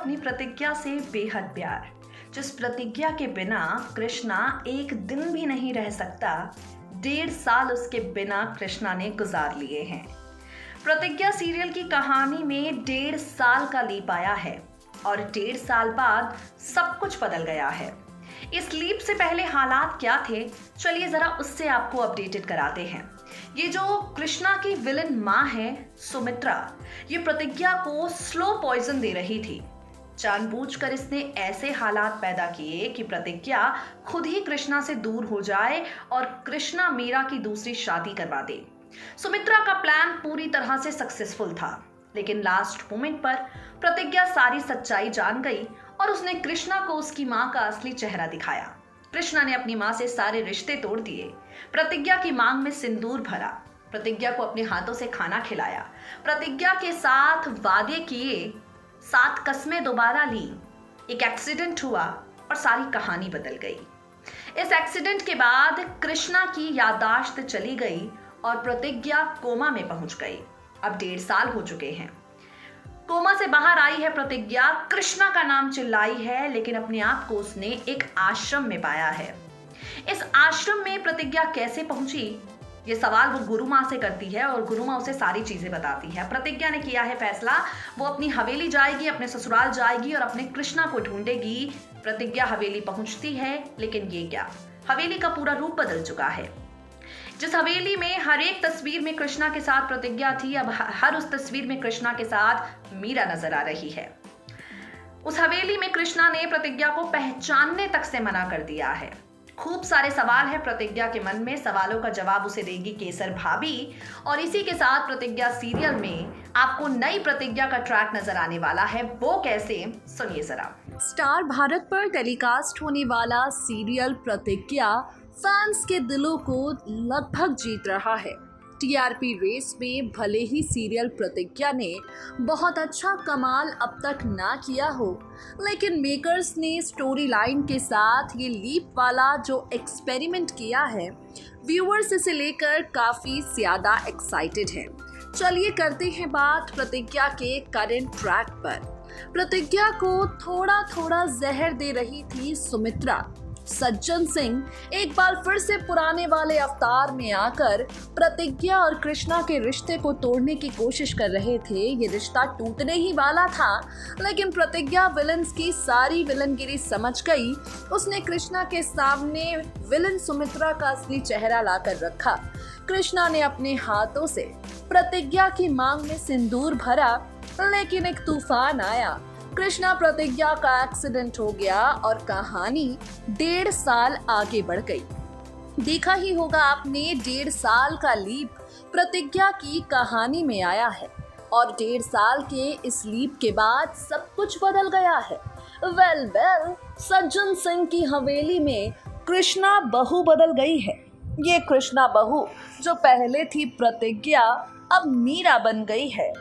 अपनी प्रतिज्ञा से बेहद प्यार, जिस प्रतिज्ञा के बिना कृष्णा एक दिन भी नहीं रह सकता, 1.5 साल उसके बिना कृष्णा ने गुजार लिए हैं। प्रतिज्ञा सीरियल की कहानी में 1.5 साल का लीप आया है और 1.5 साल बाद सब कुछ बदल गया है। इस लीप से पहले हालात क्या थे, चलिए जरा उससे आपको अपडेटेड कराते हैं। ये जो कृष्णा की विलन माँ है सुमित्रा, ये प्रतिज्ञा को स्लो पॉइजन दे रही थी। जानबूझकर इसने ऐसे हालात पैदा किए कि प्रतिज्ञा खुद ही कृष्णा से दूर हो जाए और कृष्णा मीरा की दूसरी शादी करवा दे। सुमित्रा का प्लान पूरी तरह से सक्सेसफुल था, लेकिन लास्ट मोमेंट पर प्रतिज्ञा सारी सच्चाई जान गई और उसने कृष्णा को उसकी माँ का असली चेहरा दिखाया। कृष्णा ने अपनी माँ से सारे रिश्ते तोड़ दिए, प्रतिज्ञा की मांग में सिंदूर भरा, प्रतिज्ञा को अपने हाथों से खाना खिलाया, प्रतिज्ञा के साथ वादे किए, 7 कस्में दोबारा ली। एक एक्सीडेंट हुआ और सारी कहानी बदल गई। इस एक्सीडेंट के बाद कृष्णा की याददाश्त चली गई और प्रतिज्ञा कोमा में पहुंच गई। अब 1.5 साल हो चुके हैं। कोमा से बाहर आई है प्रतिज्ञा, कृष्णा का नाम चिल्लाई है, लेकिन अपने आप को उसने एक आश्रम में पाया है। इस आश्रम में प्रतिज्ञा कैसे पहुंची, ये सवाल वो गुरु माँ से करती है और गुरु माँ उसे सारी चीजें बताती है। प्रतिज्ञा ने किया है फैसला, वो अपनी हवेली जाएगी, अपने ससुराल जाएगी और अपने कृष्णा को ढूंढेगी। प्रतिज्ञा हवेली पहुंचती है, लेकिन ये क्या, हवेली का पूरा रूप बदल चुका है। जिस हवेली में हर एक तस्वीर में कृष्णा के साथ प्रतिज्ञा थी, अब हर उस तस्वीर में कृष्णा के साथ मीरा नजर आ रही है। उस हवेली में कृष्णा ने प्रतिज्ञा को पहचानने तक से मना कर दिया है। खूब सारे सवाल है प्रतिज्ञा के मन में, सवालों का जवाब उसे देगी केसर भाभी। और इसी के साथ प्रतिज्ञा सीरियल में आपको नई प्रतिज्ञा का ट्रैक नजर आने वाला है। वो कैसे, सुनिए जरा। स्टार भारत पर टेलीकास्ट होने वाला सीरियल प्रतिज्ञा फैंस के दिलों को लगभग जीत रहा है। टीआरपी रेस में भले ही सीरियल प्रतिज्ञा ने बहुत अच्छा कमाल अब तक ना किया हो, लेकिन मेकर्स ने स्टोरी लाइन के साथ ये लीप वाला जो एक्सपेरिमेंट किया है, व्यूअर्स इसे लेकर काफ़ी ज़्यादा एक्साइटेड हैं। चलिए करते हैं बात प्रतिज्ञा के करंट ट्रैक पर। प्रतिज्ञा को थोड़ा थोड़ा जहर दे रही थी सुमित्रा। सज्जन सिंह एक बार फिर से पुराने वाले अवतार में आकर प्रतिज्ञा और कृष्णा के रिश्ते को तोड़ने की कोशिश कर रहे थे। ये रिश्ता टूटने ही वाला था, लेकिन प्रतिज्ञा विलन्स की सारी विलनगिरी समझ गई। उसने कृष्णा के सामने विलन सुमित्रा का असली चेहरा लाकर रखा। कृष्णा ने अपने हाथों से प्रतिज्ञा की मांग में सिंदूर भरा, लेकिन एक तूफान आया। कृष्णा प्रतिज्ञा का एक्सीडेंट हो गया और कहानी 1.5 साल आगे बढ़ गई। देखा ही होगा आपने, 1.5 साल का लीप प्रतिज्ञा की कहानी में आया है और 1.5 साल के इस लीप के बाद सब कुछ बदल गया है। वेल सज्जन सिंह की हवेली में कृष्णा बहू बदल गई है। ये कृष्णा बहू जो पहले थी प्रतिज्ञा, अब मीरा बन गई है।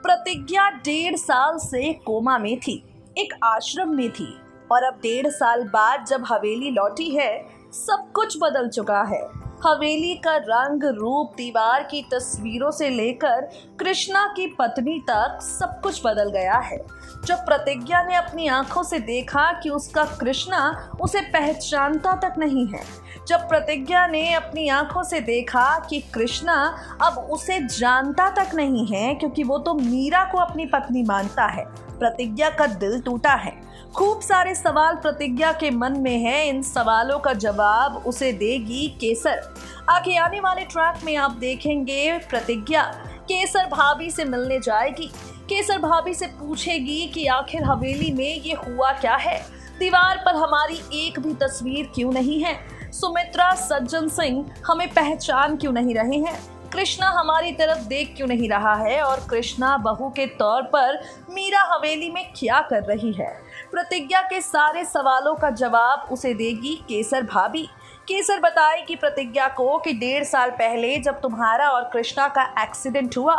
प्रतिज्ञा 1.5 साल से कोमा में थी, एक आश्रम में थी, और अब 1.5 साल बाद जब हवेली लौटी है, सब कुछ बदल चुका है। हवेली का रंग रूप, दीवार की तस्वीरों से लेकर कृष्णा की पत्नी तक सब कुछ बदल गया है। जब प्रतिज्ञा ने अपनी आंखों से देखा कि उसका कृष्णा उसे पहचानता तक नहीं है, जब प्रतिज्ञा ने अपनी आंखों से देखा कि कृष्णा अब उसे जानता तक नहीं है, क्योंकि वो तो मीरा को अपनी पत्नी मानता है, प्रतिज्ञा का दिल टूटा है। खूब सारे सवाल प्रतिज्ञा के मन में है, इन सवालों का जवाब उसे देगी केसर। आगे आने वाले ट्रैक में आप देखेंगे प्रतिज्ञा केसर भाभी से मिलने जाएगी। केसर भाभी से पूछेगी कि आखिर हवेली में ये हुआ क्या है, दीवार पर हमारी एक भी तस्वीर क्यों नहीं है, सुमित्रा सज्जन सिंह हमें पहचान क्यों नहीं रहे हैं, कृष्णा हमारी तरफ देख क्यों नहीं रहा है, और कृष्णा बहू के तौर पर मीरा हवेली में क्या कर रही है। प्रतिज्ञा के सारे सवालों का जवाब उसे देगी केसर भाभी। केसर बताएगी प्रतिज्ञा को कि 1.5 साल पहले जब तुम्हारा और कृष्णा का एक्सीडेंट हुआ,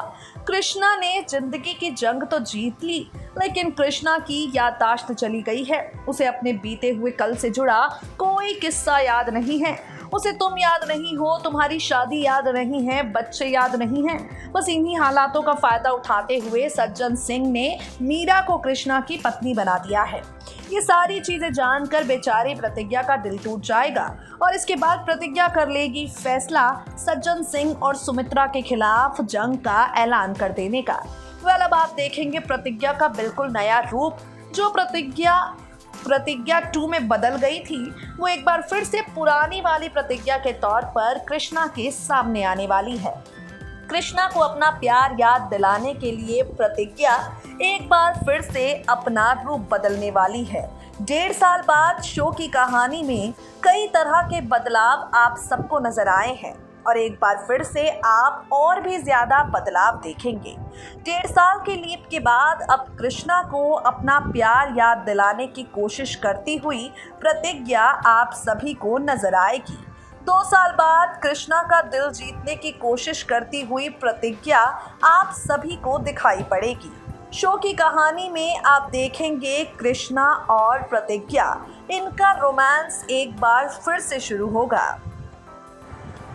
कृष्णा ने जिंदगी की जंग तो जीत ली, लेकिन कृष्णा की याददाश्त चली गई है। उसे अपने बीते हुए कल से जुड़ा कोई किस्सा याद नहीं है। उसे तुम याद नहीं हो, तुम्हारी शादी याद नहीं है, बच्चे याद नहीं हैं। बस इन्हीं हालातों का फायदा उठाते हुए सज्जन सिंह ने मीरा को कृष्णा की पत्नी बना दिया है। ये सारी चीजें जानकर बेचारी प्रतिज्ञा का दिल टूट जाएगा और इसके बाद प्रतिज्ञा कर लेगी फैसला सज्जन सिंह और सुमित्रा के खिलाफ जंग का ऐलान कर देने का। अब आप देखेंगे प्रतिज्ञा का बिल्कुल नया रूप। जो प्रतिज्ञा 2 में बदल गई थी, वो एक बार फिर से पुरानी वाली प्रतिज्ञा के तौर पर कृष्णा के सामने आने वाली है। कृष्णा को अपना प्यार याद दिलाने के लिए प्रतिज्ञा एक बार फिर से अपना रूप बदलने वाली है। 1.5 साल बाद शो की कहानी में कई तरह के बदलाव आप सबको नजर आए हैं और एक बार फिर से आप और भी ज्यादा बदलाव देखेंगे। 1.5 साल के लीप के बाद अब कृष्णा को अपना प्यार याद दिलाने की कोशिश करती हुई प्रतिज्ञा आप सभी को नजर आएगी। 2 साल बाद कृष्णा का दिल जीतने की कोशिश करती हुई प्रतिज्ञा आप सभी को दिखाई पड़ेगी। शो की कहानी में आप देखेंगे कृष्णा और प्रतिज्ञा, इनका रोमांस एक बार फिर से शुरू होगा।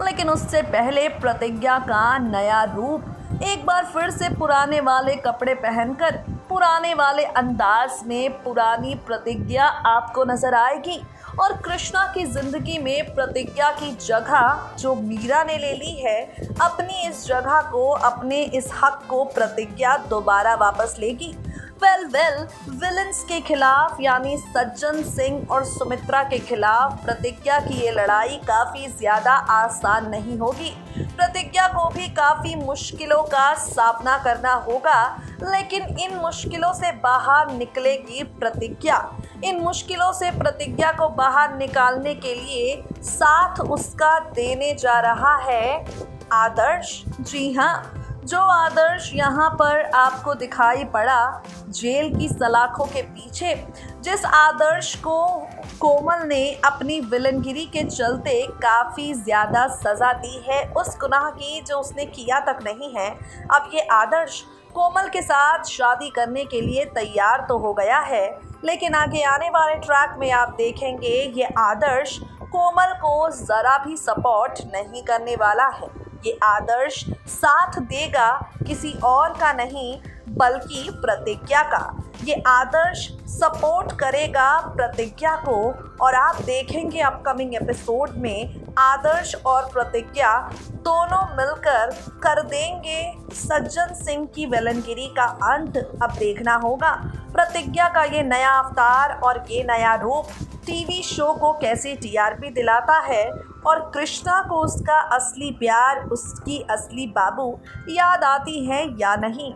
लेकिन उससे पहले प्रतिज्ञा का नया रूप एक बार फिर से पुराने वाले कपड़े पहनकर पुराने वाले अंदाज में पुरानी प्रतिज्ञा आपको नजर आएगी और कृष्णा की जिंदगी में प्रतिज्ञा की जगह जो मीरा ने ले ली है, अपनी इस जगह को, अपने इस हक को प्रतिज्ञा दोबारा वापस लेगी। विलन्स के खिलाफ यानी सज्जन सिंह और सुमित्रा के खिलाफ प्रतिज्ञा की ये लड़ाई काफी ज्यादा आसान नहीं होगी। प्रतिज्ञा को भी काफी मुश्किलों का सामना करना होगा, लेकिन इन मुश्किलों से बाहर निकलेगी प्रतिज्ञा। इन मुश्किलों से प्रतिज्ञा को बाहर निकालने के लिए साथ उसका देने जा रहा है आदर्श। जी हाँ, जो आदर्श यहाँ पर आपको दिखाई पड़ा जेल की सलाखों के पीछे, जिस आदर्श को कोमल ने अपनी विलनगिरी के चलते काफ़ी ज़्यादा सज़ा दी है, उस गुनाह की जो उसने किया तक नहीं है, अब ये आदर्श कोमल के साथ शादी करने के लिए तैयार तो हो गया है, लेकिन आगे आने वाले ट्रैक में आप देखेंगे ये आदर्श कोमल को ज़रा भी सपोर्ट नहीं करने वाला है। ये आदर्श साथ देगा किसी और का नहीं बल्कि प्रतिज्ञा का। ये आदर्श सपोर्ट करेगा प्रतिज्ञा को और आप देखेंगे अपकमिंग एपिसोड में आदर्श और प्रतिज्ञा दोनों मिलकर कर देंगे सज्जन सिंह की विलनगिरी का अंत। अब देखना होगा प्रतिज्ञा का ये नया अवतार और ये नया रूप टीवी शो को कैसे टीआरपी दिलाता है और कृष्णा को उसका असली प्यार, उसकी असली बाबू याद आती है या नहीं।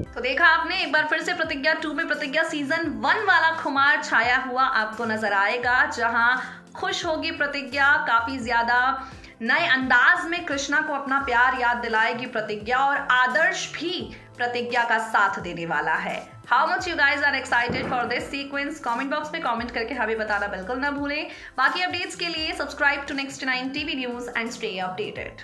तो देखा आपने, एक बार फिर से प्रतिज्ञा 2 में प्रतिज्ञा सीजन 1 वाला खुमार छाया हुआ आपको नजर आएगा, जहां खुश होगी प्रतिज्ञा, काफी ज्यादा नए अंदाज में कृष्णा को अपना प्यार याद दिलाएगी प्रतिज्ञा और आदर्श भी प्रतिज्ञा का साथ देने वाला है। How much you guys are excited for this sequence? Comment box में कमेंट करके हमें बताना बिल्कुल ना भूलें। बाकी अपडेट्स के लिए subscribe to Next 9 TV News and stay updated.